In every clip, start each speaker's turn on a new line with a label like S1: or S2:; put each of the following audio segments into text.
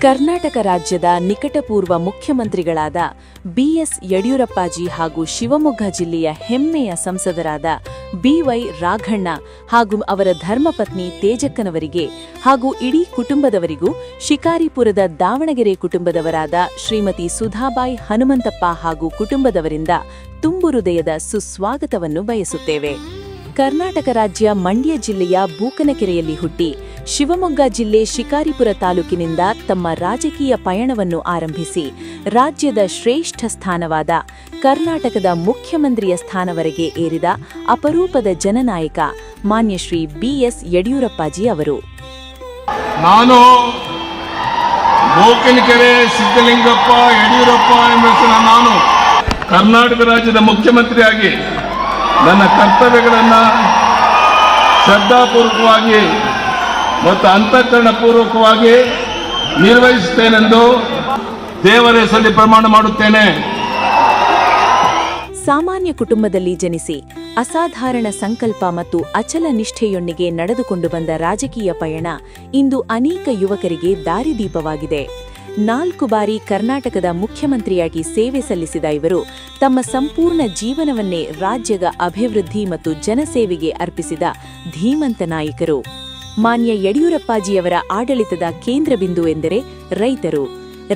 S1: ಕರ್ನಾಟಕ ರಾಜ್ಯದ ನಿಕಟಪೂರ್ವ ಮುಖ್ಯಮಂತ್ರಿಗಳಾದ ಬಿಎಸ್ ಯಡಿಯೂರಪ್ಪಾಜಿ ಹಾಗೂ ಶಿವಮೊಗ್ಗ ಜಿಲ್ಲೆಯ ಹೆಮ್ಮೆಯ ಸಂಸದರಾದ ಬಿವೈ ರಾಘಣ್ಣ ಹಾಗೂ ಅವರ ಧರ್ಮಪತ್ನಿ ತೇಜಕ್ಕನವರಿಗೆ ಹಾಗೂ ಇಡೀ ಕುಟುಂಬದವರಿಗೂ ಶಿಕಾರಿಪುರದ ದಾವಣಗೆರೆ ಕುಟುಂಬದವರಾದ ಶ್ರೀಮತಿ ಸುಧಾಬಾಯಿ ಹನುಮಂತಪ್ಪ ಹಾಗೂ ಕುಟುಂಬದವರಿಂದ ತುಂಬು ಹೃದಯದ ಸುಸ್ವಾಗತವನ್ನು ಬಯಸುತ್ತೇವೆ. ಕರ್ನಾಟಕ ರಾಜ್ಯ ಮಂಡ್ಯ ಜಿಲ್ಲೆಯ ಬೂಕನಕೆರೆಯಲ್ಲಿ ಹುಟ್ಟಿ ಶಿವಮೊಗ್ಗ ಜಿಲ್ಲೆ ಶಿಕಾರಿಪುರ ತಾಲೂಕಿನಿಂದ ತಮ್ಮ ರಾಜಕೀಯ ಪಯಣವನ್ನು ಆರಂಭಿಸಿ ರಾಜ್ಯದ ಶ್ರೇಷ್ಠ ಸ್ಥಾನವಾದ ಕರ್ನಾಟಕದ ಮುಖ್ಯಮಂತ್ರಿಯ ಸ್ಥಾನವರೆಗೆ ಏರಿದ ಅಪರೂಪದ ಜನನಾಯಕ ಮಾನ್ಯ ಶ್ರೀ ಬಿಎಸ್ ಯಡಿಯೂರಪ್ಪಾಜಿ ಅವರು.
S2: ನಾನು ಬೂಕನಕೆರೆ ಸಿದ್ದಲಿಂಗಪ್ಪ ಯಡಿಯೂರಪ್ಪ ಎಂಬ ನಾನು ಕರ್ನಾಟಕ ರಾಜ್ಯದ ಮುಖ್ಯಮಂತ್ರಿಯಾಗಿ ನನ್ನ ಕರ್ತವ್ಯಗಳನ್ನು ಶ್ರದ್ಧಾಪೂರ್ವಕವಾಗಿ ಮತ್ತು ಅಂತಃಕರಣಪೂರ್ವಕವಾಗಿ ನಿರ್ವಹಿಸುತ್ತೇನೆಂದು ದೇವರ ಹೆಸರಲ್ಲಿ ಪ್ರಮಾಣ ಮಾಡುತ್ತೇನೆ.
S1: ಸಾಮಾನ್ಯ ಕುಟುಂಬದಲ್ಲಿ ಜನಿಸಿ ಅಸಾಧಾರಣ ಸಂಕಲ್ಪ ಮತ್ತು ಅಚಲ ನಿಷ್ಠೆಯೊಂದಿಗೆ ನಡೆದುಕೊಂಡು ಬಂದ ರಾಜಕೀಯ ಪಯಣ ಇಂದು ಅನೇಕ ಯುವಕರಿಗೆ ದಾರಿದೀಪವಾಗಿದೆ. 4 ಬಾರಿ ಕರ್ನಾಟಕದ ಮುಖ್ಯಮಂತ್ರಿಯಾಗಿ ಸೇವೆ ಸಲ್ಲಿಸಿದ ಇವರು ತಮ್ಮ ಸಂಪೂರ್ಣ ಜೀವನವನ್ನೇ ರಾಜ್ಯದ ಅಭಿವೃದ್ಧಿ ಮತ್ತು ಜನಸೇವೆಗೆ ಅರ್ಪಿಸಿದ ಧೀಮಂತ ನಾಯಕರು. ಮಾನ್ಯ ಯಡಿಯೂರಪ್ಪಾಜಿಯವರ ಆಡಳಿತದ ಕೇಂದ್ರ ಬಿಂದು ಎಂದರೆ ರೈತರು.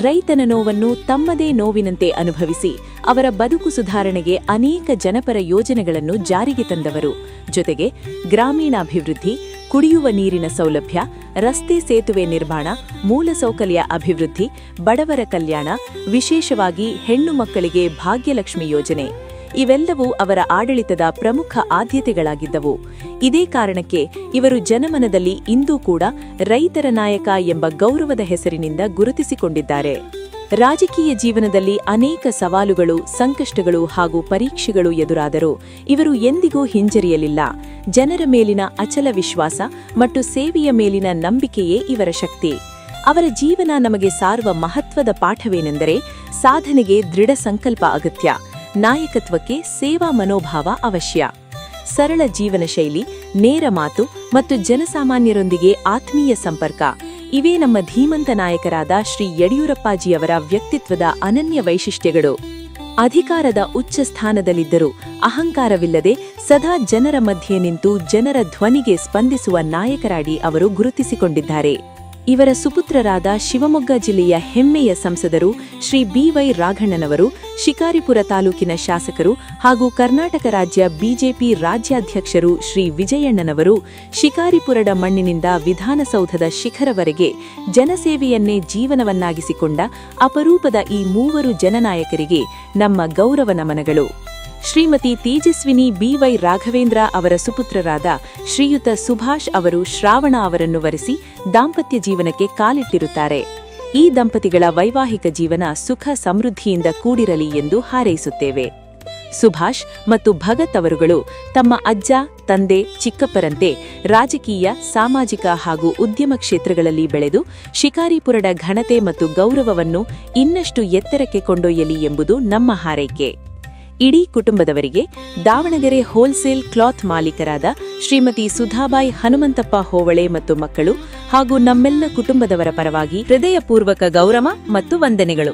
S1: ರೈತನ ನೋವನ್ನು ತಮ್ಮದೇ ನೋವಿನಂತೆ ಅನುಭವಿಸಿ ಅವರ ಬದುಕು ಸುಧಾರಣೆಗೆ ಅನೇಕ ಜನಪರ ಯೋಜನೆಗಳನ್ನು ಜಾರಿಗೆ ತಂದವರು. ಜೊತೆಗೆ ಗ್ರಾಮೀಣಾಭಿವೃದ್ಧಿ, ಕುಡಿಯುವ ನೀರಿನ ಸೌಲಭ್ಯ, ರಸ್ತೆ ಸೇತುವೆ ನಿರ್ಮಾಣ, ಮೂಲಸೌಕರ್ಯ ಅಭಿವೃದ್ಧಿ, ಬಡವರ ಕಲ್ಯಾಣ, ವಿಶೇಷವಾಗಿ ಹೆಣ್ಣು ಮಕ್ಕಳಿಗೆ ಭಾಗ್ಯಲಕ್ಷ್ಮಿ ಯೋಜನೆ ಇವೆಲ್ಲವೂ ಅವರ ಆಡಳಿತದ ಪ್ರಮುಖ ಆದ್ಯತೆಗಳಾಗಿದ್ದವು. ಇದೇ ಕಾರಣಕ್ಕೆ ಇವರು ಜನಮನದಲ್ಲಿ ಇಂದೂ ಕೂಡ ರೈತರ ನಾಯಕ ಎಂಬ ಗೌರವದ ಹೆಸರಿನಿಂದ ಗುರುತಿಸಿಕೊಂಡಿದ್ದಾರೆ. ರಾಜಕೀಯ ಜೀವನದಲ್ಲಿ ಅನೇಕ ಸವಾಲುಗಳು, ಸಂಕಷ್ಟಗಳು ಹಾಗೂ ಪರೀಕ್ಷೆಗಳು ಎದುರಾದರೂ ಇವರು ಎಂದಿಗೂ ಹಿಂಜರಿಯಲಿಲ್ಲ. ಜನರ ಮೇಲಿನ ಅಚಲ ವಿಶ್ವಾಸ ಮತ್ತು ಸೇವೆಯ ಮೇಲಿನ ನಂಬಿಕೆಯೇ ಇವರ ಶಕ್ತಿ. ಅವರ ಜೀವನ ನಮಗೆ ಸಾರುವ ಮಹತ್ವದ ಪಾಠವೇನೆಂದರೆ ಸಾಧನೆಗೆ ದೃಢ ಸಂಕಲ್ಪ ಅಗತ್ಯ, ನಾಯಕತ್ವಕ್ಕೆ ಸೇವಾ ಮನೋಭಾವ ಅವಶ್ಯ. ಸರಳ ಜೀವನ ಶೈಲಿ, ನೇರ ಮಾತು ಮತ್ತು ಜನಸಾಮಾನ್ಯರೊಂದಿಗೆ ಆತ್ಮೀಯ ಸಂಪರ್ಕ ಇವೇ ನಮ್ಮ ಧೀಮಂತ ನಾಯಕರಾದ ಶ್ರೀ ಯಡಿಯೂರಪ್ಪಾಜಿಯವರ ವ್ಯಕ್ತಿತ್ವದ ಅನನ್ಯ ವೈಶಿಷ್ಟ್ಯಗಳು. ಅಧಿಕಾರದ ಉಚ್ಚ ಸ್ಥಾನದಲ್ಲಿದ್ದರೂ ಅಹಂಕಾರವಿಲ್ಲದೆ ಸದಾ ಜನರ ಮಧ್ಯೆ ನಿಂತು ಜನರ ಧ್ವನಿಗೆ ಸ್ಪಂದಿಸುವ ನಾಯಕರಾಗಿ ಅವರು ಗುರುತಿಸಿಕೊಂಡಿದ್ದಾರೆ. ಇವರ ಸುಪುತ್ರರಾದ ಶಿವಮೊಗ್ಗ ಜಿಲ್ಲೆಯ ಹೆಮ್ಮೆಯ ಸಂಸದರು ಶ್ರೀ ಬಿವೈ ರಾಘಣ್ಣನವರು, ಶಿಕಾರಿಪುರ ತಾಲೂಕಿನ ಶಾಸಕರು ಹಾಗೂ ಕರ್ನಾಟಕ ರಾಜ್ಯ ಬಿಜೆಪಿ ರಾಜ್ಯಾಧ್ಯಕ್ಷರು ಶ್ರೀ ವಿಜಯಣ್ಣನವರು ಶಿಕಾರಿಪುರದ ಮಣ್ಣಿನಿಂದ ವಿಧಾನಸೌಧದ ಶಿಖರವರೆಗೆ ಜನಸೇವೆಯನ್ನೇ ಜೀವನವನ್ನಾಗಿಸಿಕೊಂಡ ಅಪರೂಪದ ಈ ಮೂವರು ಜನನಾಯಕರಿಗೆ ನಮ್ಮ ಗೌರವ ನಮನಗಳು. ಶ್ರೀಮತಿ ತೇಜಸ್ವಿನಿ ಬಿವೈ ರಾಘವೇಂದ್ರ ಅವರ ಸುಪುತ್ರರಾದ ಶ್ರೀಯುತ ಸುಭಾಷ್ ಅವರು ಶ್ರಾವಣ ಅವರನ್ನು ವರಿಸಿ ದಾಂಪತ್ಯ ಜೀವನಕ್ಕೆ ಕಾಲಿಟ್ಟಿರುತ್ತಾರೆ. ಈ ದಂಪತಿಗಳ ವೈವಾಹಿಕ ಜೀವನ ಸುಖ ಸಮೃದ್ಧಿಯಿಂದ ಕೂಡಿರಲಿ ಎಂದು ಹಾರೈಸುತ್ತೇವೆ. ಸುಭಾಷ್ ಮತ್ತು ಭಗತ್ ಅವರುಗಳು ತಮ್ಮ ಅಜ್ಜ, ತಂದೆ, ಚಿಕ್ಕಪ್ಪರಂತೆ ರಾಜಕೀಯ, ಸಾಮಾಜಿಕ ಹಾಗೂ ಉದ್ಯಮ ಕ್ಷೇತ್ರಗಳಲ್ಲಿ ಬೆಳೆದು ಶಿಕಾರಿಪುರದ ಘನತೆ ಮತ್ತು ಗೌರವವನ್ನು ಇನ್ನಷ್ಟು ಎತ್ತರಕ್ಕೆ ಕೊಂಡೊಯ್ಯಲಿ ಎಂಬುದು ನಮ್ಮ ಹಾರೈಕೆ. ಇಡೀ ಕುಟುಂಬದವರಿಗೆ ದಾವಣಗೆರೆ ಹೋಲ್ಸೇಲ್ ಕ್ಲಾತ್ ಮಾಲೀಕರಾದ ಶ್ರೀಮತಿ ಸುಧಾಬಾಯಿ ಹನುಮಂತಪ್ಪ ಹೋವಳೆ ಮತ್ತು ಮಕ್ಕಳು ಹಾಗೂ ನಮ್ಮೆಲ್ಲ ಕುಟುಂಬದವರ ಪರವಾಗಿ ಹೃದಯಪೂರ್ವಕ ಗೌರವ ಮತ್ತು ವಂದನೆಗಳು.